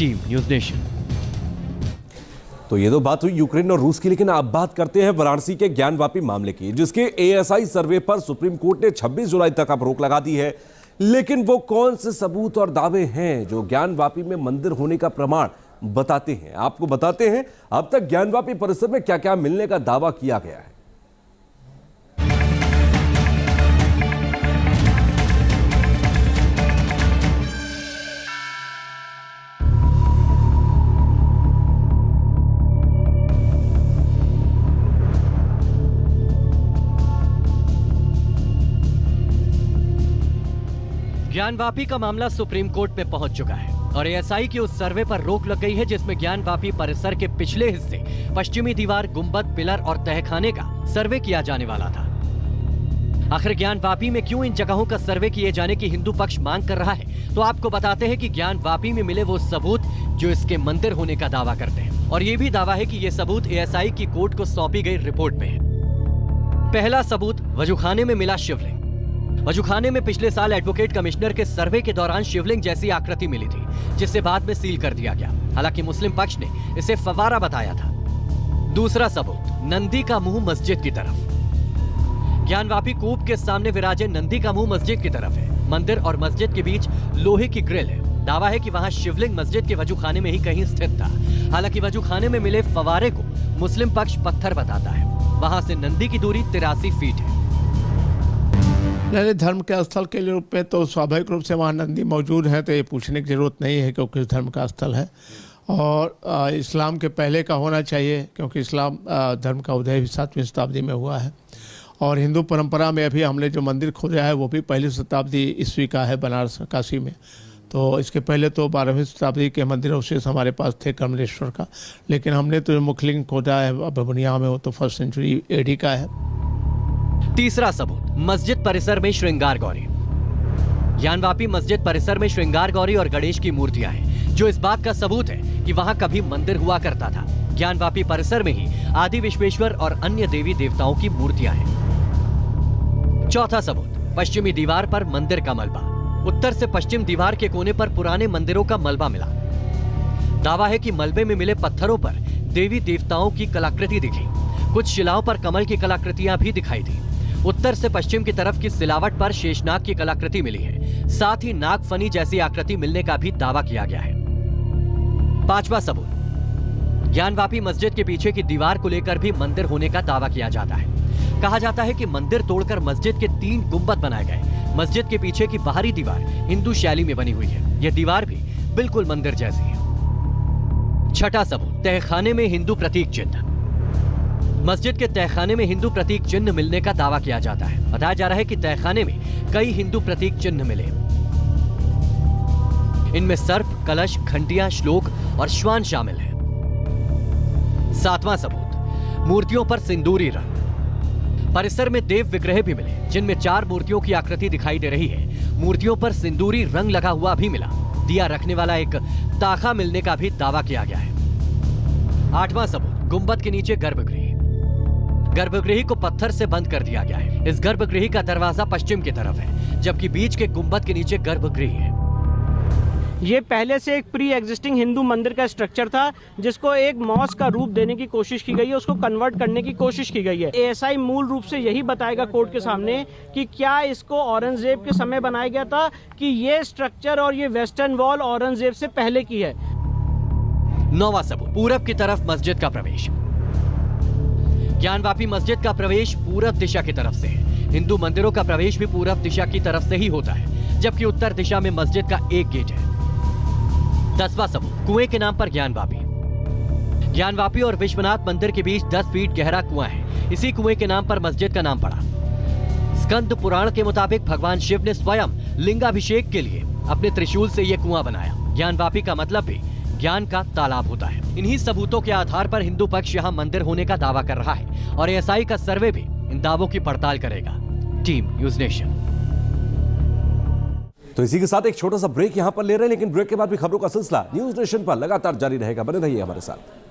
Team news nation. तो ये तो बात हुई यूक्रेन और रूस की, लेकिन अब बात करते हैं वाराणसी के ज्ञानवापी मामले की, जिसके एएसआई सर्वे पर सुप्रीम कोर्ट ने 26 जुलाई तक अब रोक लगा दी है। लेकिन वो कौन से सबूत और दावे हैं जो ज्ञानवापी में मंदिर होने का प्रमाण बताते हैं? आपको बताते हैं अब तक ज्ञानवापी परिसर में क्या क्या मिलने का दावा किया गया है। ज्ञानवापी का मामला सुप्रीम कोर्ट में पहुंच चुका है और एएसआई की उस सर्वे पर रोक लग गई है जिसमें ज्ञानवापी परिसर के पिछले हिस्से, पश्चिमी दीवार, गुंबद, पिलर और तहखाने का सर्वे किया जाने वाला था। आखिर ज्ञानवापी में क्यों इन जगहों का सर्वे किए जाने की हिंदू पक्ष मांग कर रहा है, तो आपको बताते हैं कि ज्ञानवापी में मिले वो सबूत जो इसके मंदिर होने का दावा करते हैं, और ये भी दावा है कि ये सबूत एएसआई की कोर्ट को सौंपी गई रिपोर्ट में है। पहला सबूत, वजूखाने में मिला शिवलिंग। वजूखाने में पिछले साल एडवोकेट कमिश्नर के सर्वे के दौरान शिवलिंग जैसी आकृति मिली थी, जिसे बाद में सील कर दिया गया। हालांकि मुस्लिम पक्ष ने इसे फवारा बताया था। दूसरा सबूत, नंदी का मुंह मस्जिद की तरफ। ज्ञानवापी कूप के सामने विराजे नंदी का मुंह मस्जिद की तरफ है। मंदिर और मस्जिद के बीच लोहे की ग्रिल है। दावा है कि वहां शिवलिंग मस्जिद के वजूखाने में ही कहीं स्थित था। हालांकि वजूखाने में मिले फवारे को मुस्लिम पक्ष पत्थर बताता है। वहां से नंदी की दूरी 83 फीट है। धर्म के स्थल के रूप में तो स्वाभाविक रूप से वहाँ नंदी मौजूद है, तो ये पूछने की जरूरत नहीं है क्योंकि इस धर्म का स्थल है और इस्लाम के पहले का होना चाहिए, क्योंकि इस्लाम धर्म का उदय भी 7वीं शताब्दी में हुआ है। और हिंदू परंपरा में अभी हमने जो मंदिर खोजा है वो भी पहली शताब्दी ईस्वी का है, बनारस काशी में। तो इसके पहले तो 12वीं शताब्दी के मंदिर अवशेष हमारे पास थे कमलेश्वर का, लेकिन हमने तो मुखलिंग खोजा है बबुनिया में, वो तो 1st सेंचुरी AD का है। तीसरा सबूत, मस्जिद परिसर में श्रृंगार गौरी। ज्ञानवापी मस्जिद परिसर में श्रृंगार गौरी और गणेश की मूर्तियां हैं, जो इस बात का सबूत है कि वहां कभी मंदिर हुआ करता था। ज्ञानवापी परिसर में ही आदि विश्वेश्वर और अन्य देवी देवताओं की मूर्तियां हैं। चौथा सबूत, पश्चिमी दीवार पर मंदिर का मलबा। उत्तर से पश्चिम दीवार के कोने पर पुराने मंदिरों का मलबा मिला। दावा है कि मलबे में मिले पत्थरों पर देवी देवताओं की कलाकृति दिखी। कुछ शिलाओं पर कमल की कलाकृतियां भी दिखाई दी। उत्तर से पश्चिम की तरफ की सिलावट पर शेषनाग की कलाकृति मिली है। साथ ही नागफनी जैसी आकृति मिलने का भी दावा किया गया है। पांचवा सबूत, ज्ञानवापी मस्जिद के पीछे की दीवार को लेकर भी मंदिर होने का दावा किया जाता है। कहा जाता है कि मंदिर तोड़कर मस्जिद के 3 गुंबद बनाए गए। मस्जिद के पीछे की बाहरी दीवार हिंदू शैली में बनी हुई है। यह दीवार भी बिल्कुल मंदिर जैसी है। छठा सबूत, तहखाने में हिंदू प्रतीक चिन्ह। मस्जिद के तहखाने में हिंदू प्रतीक चिन्ह मिलने का दावा किया जाता है। बताया जा रहा है कि तहखाने में कई हिंदू प्रतीक चिन्ह मिले। इनमें सर्प, कलश, घंटियां, श्लोक और श्वान शामिल है। सातवां सबूत, मूर्तियों पर सिंदूरी रंग। परिसर में देव विग्रह भी मिले, जिनमें 4 मूर्तियों की आकृति दिखाई दे रही है। मूर्तियों पर सिंदूरी रंग लगा हुआ भी मिला। दिया रखने वाला एक ताखा मिलने का भी दावा किया गया है। आठवां सबूत, गुंबद के नीचे गर्भगृह। गर्भगृह को पत्थर से बंद कर दिया गया है। इस गर्भगृह का दरवाजा पश्चिम की तरफ है, जबकि बीच के गुंबद के नीचे गर्भगृह है। ये पहले से एक प्री एग्जिस्टिंग हिंदू मंदिर का स्ट्रक्चर था, जिसको एक मॉस्क का रूप देने की कोशिश की गई है, उसको कन्वर्ट करने की कोशिश की गई है। एएसआई मूल रूप से यही बताएगा कोर्ट के सामने कि क्या इसको औरंगजेब के समय बनाया गया था, कि ये स्ट्रक्चर और ये वेस्टर्न वॉल औरंगजेब से पहले की है। 9वां सबूत, पूरब की तरफ मस्जिद का प्रवेश। ज्ञानवापी मस्जिद का प्रवेश पूरब दिशा की तरफ से है। हिंदू मंदिरों का प्रवेश भी पूरब दिशा की तरफ से ही होता है, जबकि उत्तर दिशा में मस्जिद का एक गेट है। 10वां सबूत, कुएं के नाम पर ज्ञानवापी। ज्ञानवापी और विश्वनाथ मंदिर के बीच 10 फीट गहरा कुआं है। इसी कुएं के नाम पर मस्जिद का नाम पड़ा। स्कंद पुराण के मुताबिक भगवान शिव ने स्वयं लिंगाभिषेक के लिए अपने त्रिशूल से यह कुआं बनाया। ज्ञानवापी का मतलब भी ज्ञान का तालाब होता है। इन्हीं सबूतों के आधार पर हिंदू पक्ष यहां मंदिर होने का दावा कर रहा है और एएसआई का सर्वे भी इन दावों की पड़ताल करेगा। Team news nation. तो इसी के साथ एक छोटा सा ब्रेक यहां पर ले रहे हैं, लेकिन ब्रेक के बाद भी खबरों का सिलसिला न्यूज़ नेशन पर लगातार जारी रहेगा। बने रहिए हमारे साथ।